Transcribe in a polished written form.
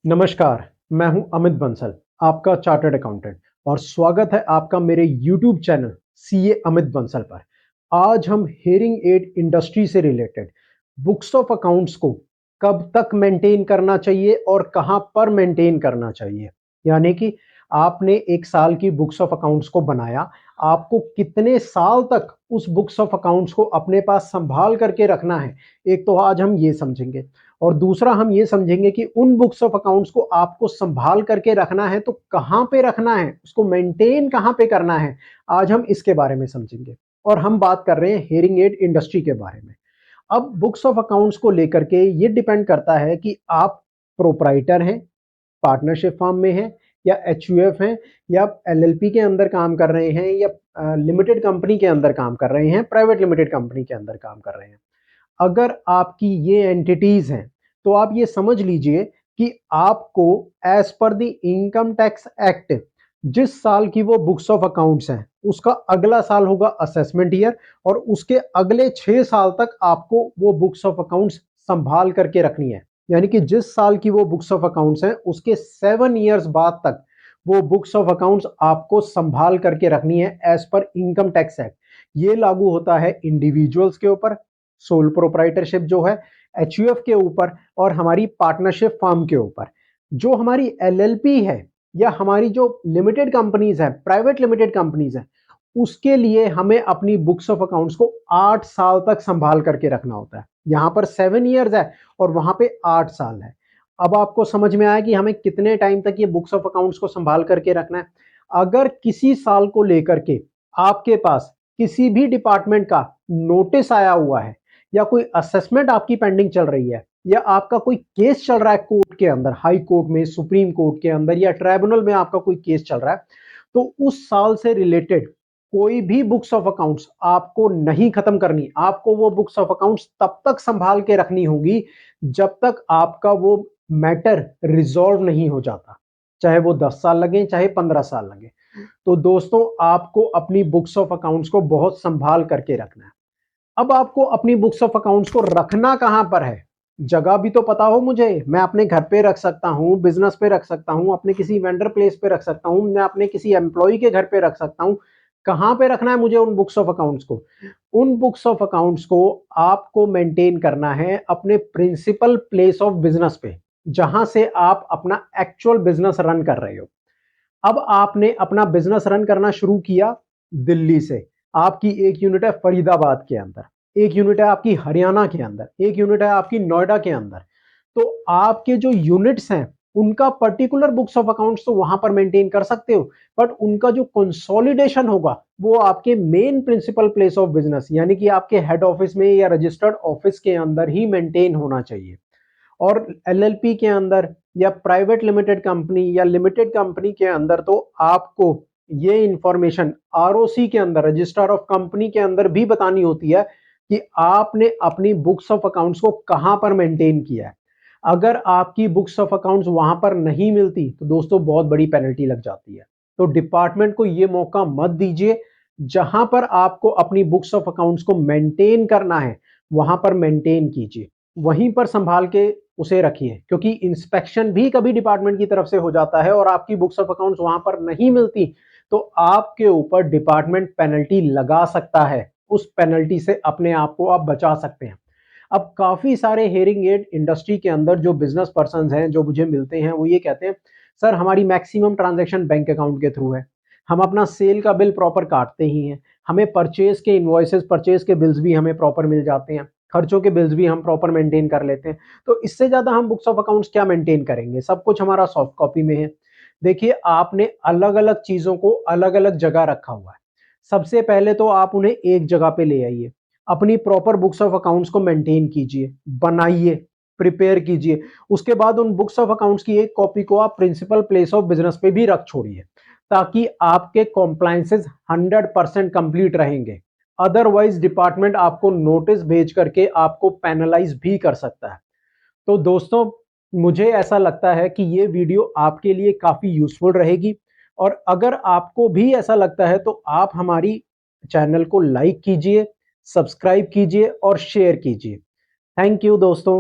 नमस्कार, मैं हूं अमित बंसल, आपका चार्टर्ड अकाउंटेंट और स्वागत है आपका मेरे YouTube channel CA Amit Bansal पर। आज हम हेयरिंग एड इंडस्ट्री से रिलेटेड बुक्स ऑफ अकाउंट्स को कब तक मेंटेन करना चाहिए और कहां पर मेंटेन करना चाहिए, यानी कि आपने एक साल की बुक्स ऑफ अकाउंट्स को बनाया, आपको कितने साल तक उस बुक्स ऑफ अकाउंट्स को अपने पास संभाल करके रखना है। एक तो आज हम ये समझेंगे और दूसरा हम ये समझेंगे कि उन बुक्स ऑफ अकाउंट्स को आपको संभाल करके रखना है तो कहां पे रखना है, उसको मेंटेन कहां पे करना है। आज हम इसके बारे में समझेंगे और हम बात कर रहे हैं हेयरिंग एड इंडस्ट्री के बारे में। अब बुक्स ऑफ अकाउंट्स को लेकर के ये डिपेंड करता है कि आप प्रोप्राइटर हैं, पार्टनरशिप फर्म में हैं, या एचयूएफ हैं, या एलएलपी के अंदर काम कर रहे हैं, या लिमिटेड कंपनी के अंदर काम कर रहे हैं, प्राइवेट लिमिटेड कंपनी के अंदर काम कर रहे हैं। अगर आपकी ये एंटिटीज हैं तो आप ये समझ लीजिए कि आपको as per the income tax act जिस साल की वो बुक्स ऑफ अकाउंट्स हैं उसका अगला साल होगा असेसमेंट ईयर और उसके अगले 6 साल तक आपको वो बुक्स ऑफ अकाउंट्स संभाल करके रखनी है। यानी कि जिस साल की वो बुक्स ऑफ अकाउंट्स हैं उसके 7 ईयर्स बाद तक वो बुक्स ऑफ अकाउंट्स आपको संभाल करके रखनी है as per income tax act. ये लागू होता है इंडिविजुअल्स के ऊपर, सोल प्रोप्राइटरशिप जो है, एचयूएफ के ऊपर और हमारी पार्टनरशिप फर्म के ऊपर। जो हमारी एलएलपी है या हमारी जो लिमिटेड कंपनीज है, प्राइवेट लिमिटेड कंपनीज है, उसके लिए हमें अपनी बुक्स ऑफ अकाउंट्स को 8 साल तक संभाल करके रखना होता है। यहां पर 7 ईयर्स है और वहां पे 8 साल है। अब आपको समझ में आया कि हमें कितने टाइम तक ये बुक्स ऑफ अकाउंट्स को संभाल करके रखना है। अगर किसी साल को लेकर के आपके पास किसी भी डिपार्टमेंट का नोटिस आया हुआ है या कोई असेसमेंट आपकी पेंडिंग चल रही है या आपका कोई केस चल रहा है कोर्ट के अंदर, हाई कोर्ट में, सुप्रीम कोर्ट के अंदर या ट्राइब्यूनल में आपका कोई केस चल रहा है, तो उस साल से रिलेटेड कोई भी बुक्स ऑफ अकाउंट्स आपको नहीं खत्म करनी। आपको वो बुक्स ऑफ अकाउंट्स तब तक संभाल के रखनी होगी जब तक आपका वो मैटर रिजॉल्व नहीं हो जाता, चाहे वो 10 साल लगे चाहे 15 साल लगे। तो दोस्तों, आपको अपनी बुक्स ऑफ अकाउंट्स को बहुत संभाल करके रखना है। अब आपको अपनी बुक्स ऑफ अकाउंट्स को रखना कहां पर है, जगह भी तो पता हो मुझे। मैं अपने घर पे रख सकता हूं, बिजनेस पे रख सकता हूं, अपने किसी वेंडर प्लेस पे रख सकता हूं, मैं अपने किसी एम्प्लॉय के घर पे रख सकता हूं। कहां पे रखना है मुझे उन बुक्स ऑफ अकाउंट्स को? उन बुक्स ऑफ अकाउंट्स को आपको मेंटेन करना है अपने प्रिंसिपल प्लेस ऑफ बिजनेस पे, जहां से आप अपना एक्चुअल बिजनेस रन कर रहे हो। अब आपने अपना बिजनेस रन करना शुरू किया दिल्ली से, आपकी एक यूनिट है फरीदाबाद के अंदर, एक यूनिट है आपकी हरियाणा के अंदर, एक यूनिट है आपकी नोएडा के अंदर। तो आपके जो यूनिट्स हैं उनका पर्टिकुलर बुक्स ऑफ अकाउंट्स तो वहां पर मेंटेन कर सकते हो, बट उनका जो कंसोलिडेशन होगा वो आपके main principal place of business यानी कि आपके हेड ऑफिस में या रजिस्टर्ड ऑफिस के अंदर ही मेंटेन होना चाहिए। और एलएलपी के अंदर या प्राइवेट लिमिटेड कंपनी या लिमिटेड कंपनी के अंदर तो आपको ये इंफॉर्मेशन आरओसी के अंदर, रजिस्टर ऑफ कंपनी के अंदर भी बतानी होती है कि आपने अपनी बुक्स ऑफ अकाउंट्स को कहां पर मेंटेन किया है। अगर आपकी बुक्स ऑफ अकाउंट्स वहां पर नहीं मिलती तो दोस्तों बहुत बड़ी पेनल्टी लग जाती है। तो डिपार्टमेंट को ये मौका मत दीजिए। जहां पर आपको अपनी बुक्स ऑफ अकाउंट्स को मेंटेन करना है वहां पर मेंटेन कीजिए, वहीं पर संभाल के उसे रखिए, क्योंकि इंस्पेक्शन भी कभी डिपार्टमेंट की तरफ से हो जाता है और आपकी बुक्स ऑफ अकाउंट्स वहां पर नहीं मिलती तो आपके ऊपर डिपार्टमेंट पेनल्टी लगा सकता है। उस पेनल्टी से अपने आप को आप बचा सकते हैं। अब काफी सारे हेयरिंग एड इंडस्ट्री के अंदर जो बिजनेस पर्संस हैं जो मुझे मिलते हैं वो ये कहते हैं, सर हमारी मैक्सिमम ट्रांजैक्शन बैंक अकाउंट के थ्रू है, हम अपना सेल का बिल प्रॉपर काटते ही हैं, हमें परचेज के इनवॉइसेस, परचेज के बिल्स भी हमें प्रॉपर मिल जाते हैं, खर्चों के बिल्स भी हम प्रॉपर मेंटेन कर लेते हैं, तो इससे ज्यादा हम बुक्स ऑफ अकाउंट्स क्या मेंटेन करेंगे, सब कुछ हमारा सॉफ्ट कॉपी में है। देखिए, आपने अलग अलग चीजों को अलग अलग जगह रखा हुआ है। सबसे पहले तो आप उन्हें एक जगह पे ले आइए, अपनी प्रॉपर बुक्स ऑफ अकाउंट्स को मेंटेन कीजिए, बनाइए, प्रिपेयर कीजिए। उसके बाद उन बुक्स ऑफ अकाउंट्स की एक कॉपी को आप प्रिंसिपल प्लेस ऑफ बिजनेस पे भी रख छोड़िए, ताकि आपके कॉम्प्लायंसेस 100% कंप्लीट रहेंगे। अदरवाइज डिपार्टमेंट आपको नोटिस भेज करके आपको पेनलाइज भी कर सकता है। तो दोस्तों, मुझे ऐसा लगता है कि ये वीडियो आपके लिए काफी यूजफुल रहेगी और अगर आपको भी ऐसा लगता है तो आप हमारी चैनल को लाइक कीजिए, सब्सक्राइब कीजिए और शेयर कीजिए। थैंक यू दोस्तों।